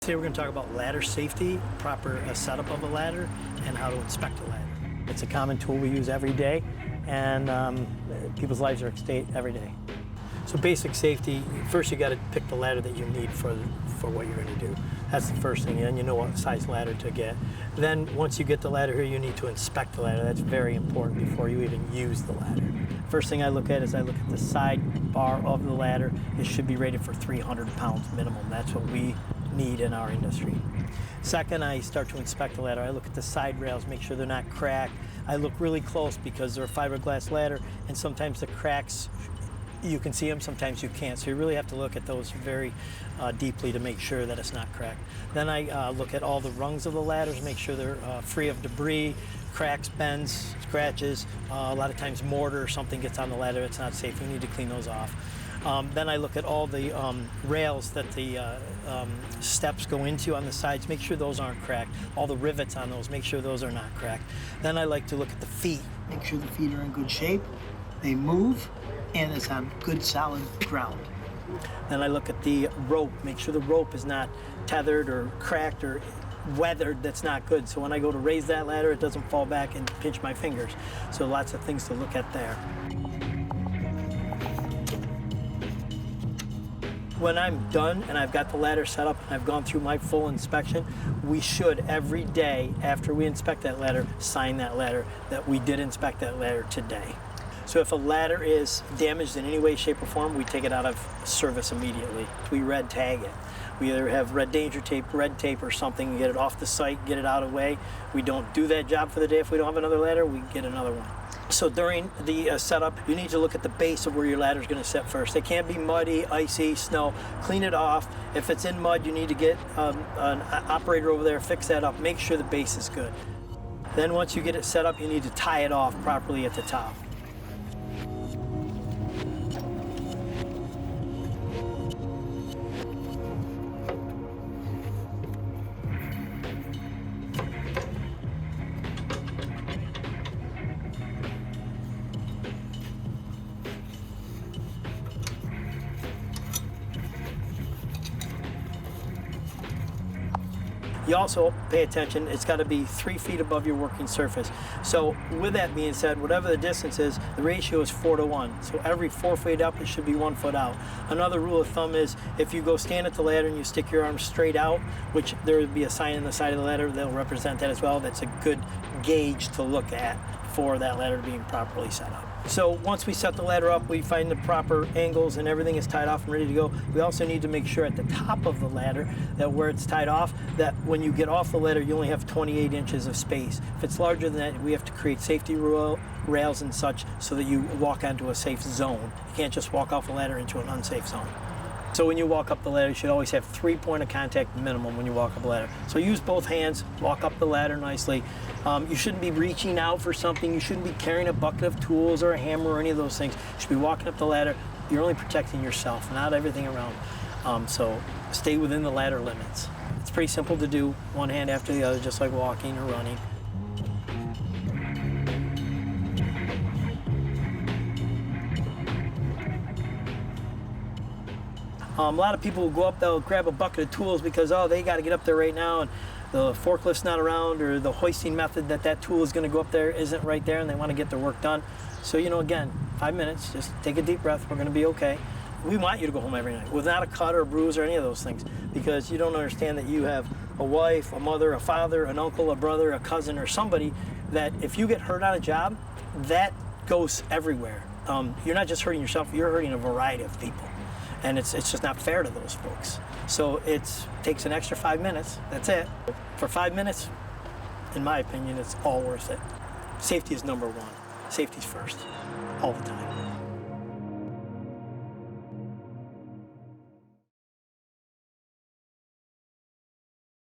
Today we're going to talk about ladder safety, proper setup of a ladder, and how to inspect a ladder. It's a common tool we use every day, and people's lives are at stake every day. So basic safety, first you got to pick the ladder that you need for what you're going to do. That's the first thing, and you know what size ladder to get. Then once you get the ladder here, you need to inspect the ladder. That's very important before you even use the ladder. First thing I look at is I look at the side bar of the ladder. It should be rated for 300 pounds minimum. That's what we need in our industry. Second, I start to inspect the ladder. I look at the side rails, make sure they're not cracked. I look really close because they're a fiberglass ladder, and sometimes the cracks, you can see them, sometimes you can't. So you really have to look at those very deeply to make sure that it's not cracked. Then I look at all the rungs of the ladders, make sure they're free of debris, cracks, bends, scratches. A lot of times mortar or something gets on the ladder, it's not safe. We need to clean those off. Then I look at all the rails that the steps go into on the sides, make sure those aren't cracked. All the rivets on those, make sure those are not cracked. Then I like to look at the feet. Make sure the feet are in good shape, they move, and it's on good solid ground. Then I look at the rope, make sure the rope is not tethered or cracked or weathered. That's not good. So when I go to raise that ladder, it doesn't fall back and pinch my fingers. So lots of things to look at there. When I'm done and I've got the ladder set up and I've gone through my full inspection, we should every day after we inspect that ladder, sign that ladder that we did inspect that ladder today. So if a ladder is damaged in any way, shape, or form, we take it out of service immediately. We red tag it. We either have red danger tape, red tape, or something, get it off the site, get it out of the way. We don't do that job for the day. If we don't have another ladder, we get another one. So during the setup, you need to look at the base of where your ladder is going to sit first. It can't be muddy, icy, snow. Clean it off. If it's in mud, you need to get an operator over there, fix that up, make sure the base is good. Then once you get it set up, you need to tie it off properly at the top. You also pay attention, it's got to be 3 feet above your working surface. So with that being said, whatever the distance is, the ratio is 4 to 1. So every 4 feet up, it should be 1 foot out. Another rule of thumb is if you go stand at the ladder and you stick your arms straight out, which there would be a sign on the side of the ladder that'll represent that as well, that's a good gauge to look at for that ladder being properly set up. So once we set the ladder up, we find the proper angles and everything is tied off and ready to go. We also need to make sure at the top of the ladder that where it's tied off, that when you get off the ladder, you only have 28 inches of space. If it's larger than that, we have to create safety rails and such so that you walk onto a safe zone. You can't just walk off a ladder into an unsafe zone. So when you walk up the ladder, you should always have 3 points of contact minimum when you walk up the ladder. So use both hands, walk up the ladder nicely. You shouldn't be reaching out for something. You shouldn't be carrying a bucket of tools or a hammer or any of those things. You should be walking up the ladder. You're only protecting yourself, not everything around. So stay within the ladder limits. It's pretty simple to do, one hand after the other, just like walking or running. A lot of people will go up, they'll grab a bucket of tools because, oh, they got to get up there right now, and the forklift's not around, or the hoisting method that tool is going to go up there isn't right there, and they want to get their work done. So, again, 5 minutes, just take a deep breath, we're going to be okay. We want you to go home every night without a cut or a bruise or any of those things, because you don't understand that you have a wife, a mother, a father, an uncle, a brother, a cousin, or somebody that if you get hurt on a job, that goes everywhere. You're not just hurting yourself, you're hurting a variety of people. And it's just not fair to those folks. So it takes an extra 5 minutes, that's it. For 5 minutes, in my opinion, it's all worth it. Safety is number one. Safety's first, all the time.